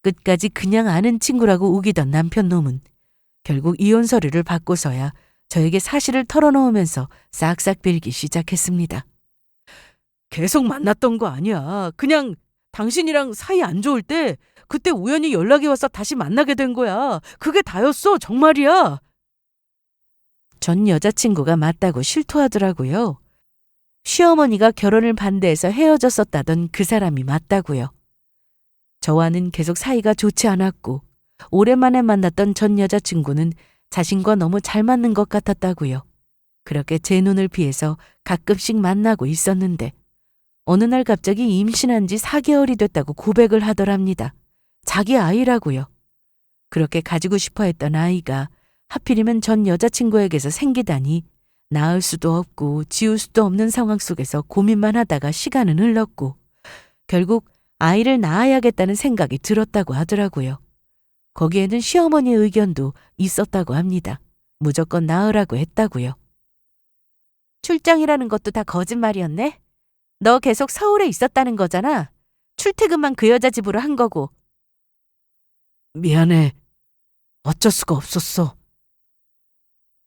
Speaker 1: 끝까지 그냥 아는 친구라고 우기던 남편 놈은 결국 이혼 서류를 받고서야 저에게 사실을 털어놓으면서 싹싹 빌기 시작했습니다. 계속 만났던 거 아니야. 그냥 당신이랑 사이 안 좋을 때 그때 우연히 연락이 와서 다시 만나게 된 거야. 그게 다였어. 정말이야. 전 여자친구가 맞다고 실토하더라고요. 시어머니가 결혼을 반대해서 헤어졌었다던 그 사람이 맞다고요. 저와는 계속 사이가 좋지 않았고 오랜만에 만났던 전 여자친구는 자신과 너무 잘 맞는 것 같았다고요. 그렇게 제 눈을 피해서 가끔씩 만나고 있었는데 어느 날 갑자기 임신한 지 4개월이 됐다고 고백을 하더랍니다. 자기 아이라고요. 그렇게 가지고 싶어 했던 아이가 하필이면 전 여자친구에게서 생기다니 낳을 수도 없고 지울 수도 없는 상황 속에서 고민만 하다가 시간은 흘렀고 결국 아이를 낳아야겠다는 생각이 들었다고 하더라고요. 거기에는 시어머니의 의견도 있었다고 합니다. 무조건 낳으라고 했다고요.
Speaker 2: 출장이라는 것도 다 거짓말이었네? 너 계속 서울에 있었다는 거잖아. 출퇴근만 그 여자 집으로 한 거고.
Speaker 1: 미안해. 어쩔 수가 없었어.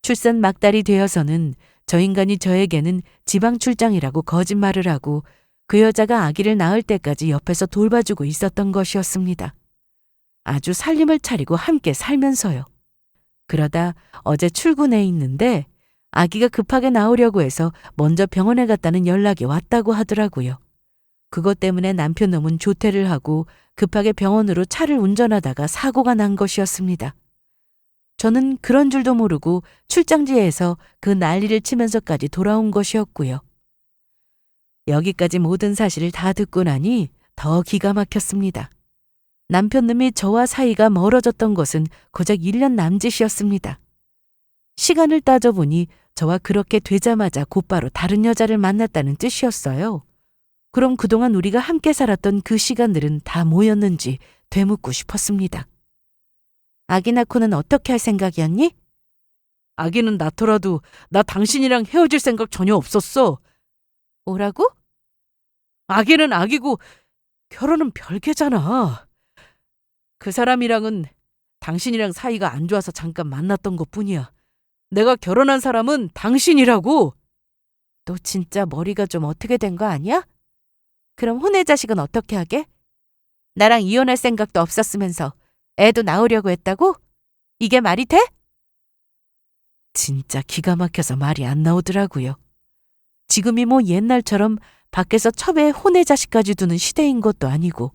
Speaker 1: 출산 막달이 되어서는 저 인간이 저에게는 지방 출장이라고 거짓말을 하고 그 여자가 아기를 낳을 때까지 옆에서 돌봐주고 있었던 것이었습니다. 아주 살림을 차리고 함께 살면서요. 그러다 어제 출근해 있는데 아기가 급하게 나오려고 해서 먼저 병원에 갔다는 연락이 왔다고 하더라고요. 그것 때문에 남편 놈은 조퇴를 하고 급하게 병원으로 차를 운전하다가 사고가 난 것이었습니다. 저는 그런 줄도 모르고 출장지에서 그 난리를 치면서까지 돌아온 것이었고요. 여기까지 모든 사실을 다 듣고 나니 더 기가 막혔습니다. 남편놈이 저와 사이가 멀어졌던 것은 고작 1년 남짓이었습니다. 시간을 따져보니 저와 그렇게 되자마자 곧바로 다른 여자를 만났다는 뜻이었어요. 그럼 그동안 우리가 함께 살았던 그 시간들은 다 뭐였는지 되묻고 싶었습니다.
Speaker 2: 아기 낳고는 어떻게 할 생각이었니?
Speaker 1: 아기는 낳더라도 나 당신이랑 헤어질 생각 전혀 없었어.
Speaker 2: 뭐라고?
Speaker 1: 아기는 아기고 결혼은 별개잖아. 그 사람이랑은 당신이랑 사이가 안 좋아서 잠깐 만났던 것뿐이야. 내가 결혼한 사람은 당신이라고.
Speaker 2: 너 진짜 머리가 좀 어떻게 된 거 아니야? 그럼 혼외 자식은 어떻게 하게? 나랑 이혼할 생각도 없었으면서 애도 낳으려고 했다고? 이게 말이 돼?
Speaker 1: 진짜 기가 막혀서 말이 안 나오더라고요. 지금이 뭐 옛날처럼 밖에서 첩에 혼외 자식까지 두는 시대인 것도 아니고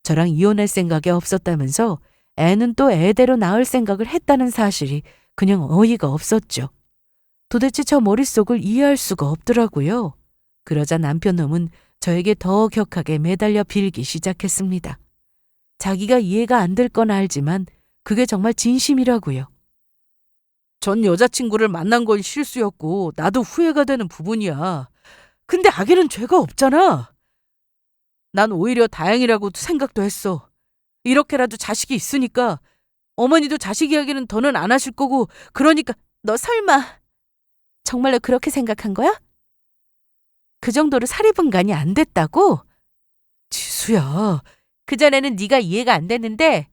Speaker 1: 저랑 이혼할 생각이 없었다면서 애는 또 애대로 낳을 생각을 했다는 사실이 그냥 어이가 없었죠. 도대체 저 머릿속을 이해할 수가 없더라고요. 그러자 남편 놈은 저에게 더 격하게 매달려 빌기 시작했습니다. 자기가 이해가 안 될 건 알지만 그게 정말 진심이라고요. 전 여자친구를 만난 건 실수였고 나도 후회가 되는 부분이야. 근데 아기는 죄가 없잖아. 난 오히려 다행이라고 생각도 했어. 이렇게라도 자식이 있으니까 어머니도 자식 이야기는 더는 안 하실 거고 그러니까.
Speaker 2: 너 설마 정말로 그렇게 생각한 거야? 그 정도로 사리분간이 안 됐다고?
Speaker 1: 지수야.
Speaker 2: 그전에는 네가 이해가 안 됐는데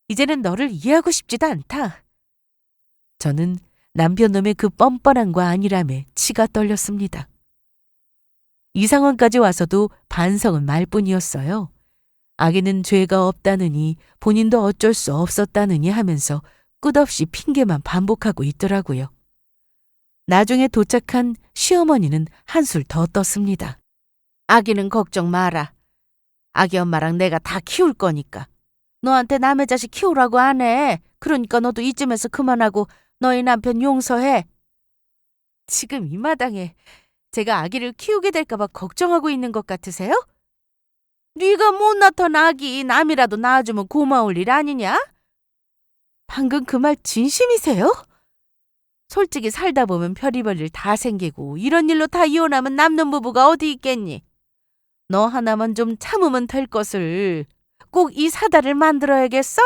Speaker 1: 이제는 너를 이해하고 싶지도 않다. 저는 남편놈의 그 뻔뻔함과 안일함에 치가 떨렸습니다. 이 상황까지 와서도 반성은 말뿐이었어요. 아기는 죄가 없다느니 본인도 어쩔 수 없었다느니 하면서 끝없이 핑계만 반복하고 있더라고요. 나중에 도착한 시어머니는 한술 더 떴습니다. 아기는 걱정 마라. 아기 엄마랑 내가 다 키울 거니까. 너한테 남의 자식 키우라고 안 해. 그러니까 너도 이쯤에서 그만하고 너희 남편 용서해. 지금 이 마당에 제가 아기를 키우게 될까 봐 걱정하고 있는 것 같으세요? 네가 못 낳던 아기 남이라도 낳아주면 고마울 일 아니냐? 방금 그 말 진심이세요? 솔직히 살다 보면 별의별 일 다 생기고 이런 일로 다 이혼하면 남는 부부가 어디 있겠니? 너 하나만 좀 참으면 될 것을 꼭 이 사달을 만들어야겠어?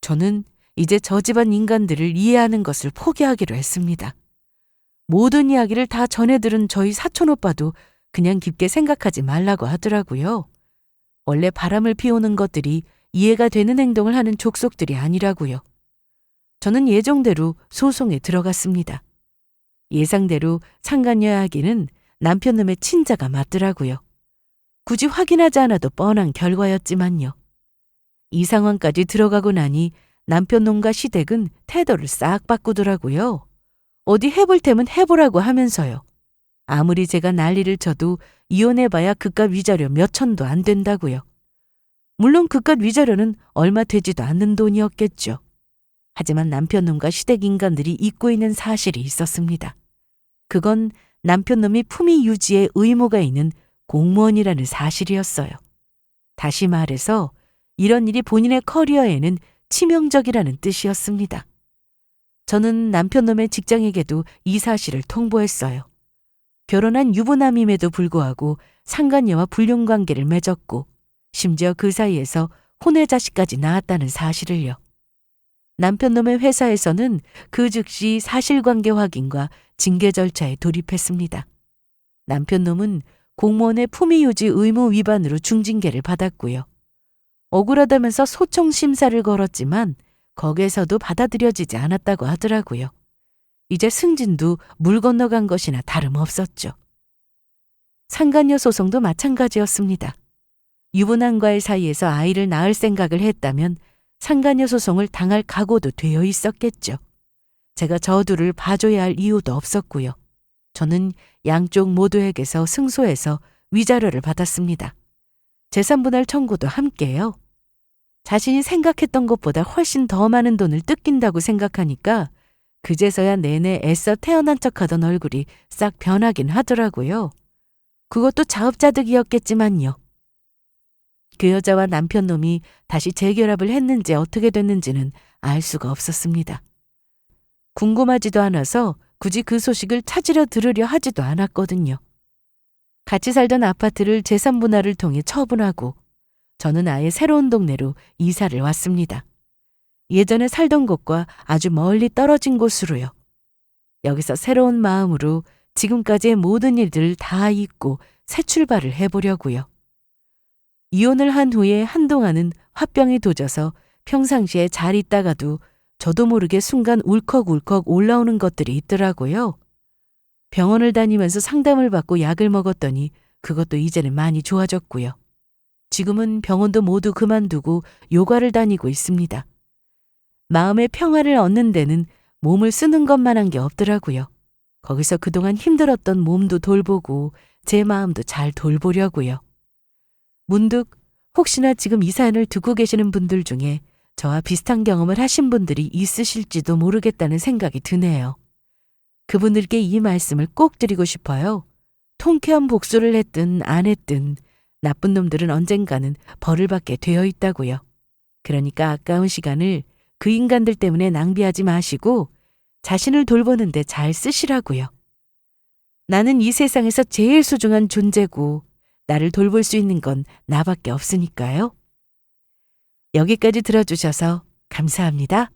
Speaker 1: 저는 이제 저 집안 인간들을 이해하는 것을 포기하기로 했습니다. 모든 이야기를 다 전해 들은 저희 사촌 오빠도 그냥 깊게 생각하지 말라고 하더라고요. 원래 바람을 피우는 것들이 이해가 되는 행동을 하는 족속들이 아니라고요. 저는 예정대로 소송에 들어갔습니다. 예상대로 상간녀 아기는 남편놈의 친자가 맞더라고요. 굳이 확인하지 않아도 뻔한 결과였지만요. 이 상황까지 들어가고 나니 남편놈과 시댁은 태도를 싹 바꾸더라고요. 어디 해볼 테면 해보라고 하면서요. 아무리 제가 난리를 쳐도 이혼해봐야 그깟 위자료 몇 천도 안 된다고요. 물론 그깟 위자료는 얼마 되지도 않는 돈이었겠죠. 하지만 남편놈과 시댁 인간들이 잊고 있는 사실이 있었습니다. 그건 남편놈이 품위 유지에 의무가 있는 공무원이라는 사실이었어요. 다시 말해서 이런 일이 본인의 커리어에는 치명적이라는 뜻이었습니다. 저는 남편놈의 직장에게도 이 사실을 통보했어요. 결혼한 유부남임에도 불구하고 상간녀와 불륜관계를 맺었고 심지어 그 사이에서 혼외 자식까지 낳았다는 사실을요. 남편놈의 회사에서는 그 즉시 사실관계 확인과 징계 절차에 돌입했습니다. 남편놈은 공무원의 품위유지 의무 위반으로 중징계를 받았고요. 억울하다면서 소청 심사를 걸었지만 거기에서도 받아들여지지 않았다고 하더라고요. 이제 승진도 물 건너간 것이나 다름없었죠. 상간녀 소송도 마찬가지였습니다. 유부남과의 사이에서 아이를 낳을 생각을 했다면 상간녀 소송을 당할 각오도 되어 있었겠죠. 제가 저들을 봐줘야 할 이유도 없었고요. 저는 양쪽 모두에게서 승소해서 위자료를 받았습니다. 재산분할 청구도 함께요. 자신이 생각했던 것보다 훨씬 더 많은 돈을 뜯긴다고 생각하니까 그제서야 내내 애써 태어난 척하던 얼굴이 싹 변하긴 하더라고요. 그것도 자업자득이었겠지만요. 그 여자와 남편놈이 다시 재결합을 했는지 어떻게 됐는지는 알 수가 없었습니다. 궁금하지도 않아서 굳이 그 소식을 찾으려 들으려 하지도 않았거든요. 같이 살던 아파트를 재산분할을 통해 처분하고 저는 아예 새로운 동네로 이사를 왔습니다. 예전에 살던 곳과 아주 멀리 떨어진 곳으로요. 여기서 새로운 마음으로 지금까지의 모든 일들을 다 잊고 새 출발을 해보려고요. 이혼을 한 후에 한동안은 화병이 도져서 평상시에 잘 있다가도 저도 모르게 순간 울컥울컥 올라오는 것들이 있더라고요. 병원을 다니면서 상담을 받고 약을 먹었더니 그것도 이제는 많이 좋아졌고요. 지금은 병원도 모두 그만두고 요가를 다니고 있습니다. 마음의 평화를 얻는 데는 몸을 쓰는 것만한 게 없더라고요. 거기서 그동안 힘들었던 몸도 돌보고 제 마음도 잘 돌보려고요. 문득 혹시나 지금 이 사연을 듣고 계시는 분들 중에 저와 비슷한 경험을 하신 분들이 있으실지도 모르겠다는 생각이 드네요. 그분들께 이 말씀을 꼭 드리고 싶어요. 통쾌한 복수를 했든 안 했든 나쁜 놈들은 언젠가는 벌을 받게 되어 있다고요. 그러니까 아까운 시간을 그 인간들 때문에 낭비하지 마시고 자신을 돌보는데 잘 쓰시라고요. 나는 이 세상에서 제일 소중한 존재고 나를 돌볼 수 있는 건 나밖에 없으니까요. 여기까지 들어주셔서 감사합니다.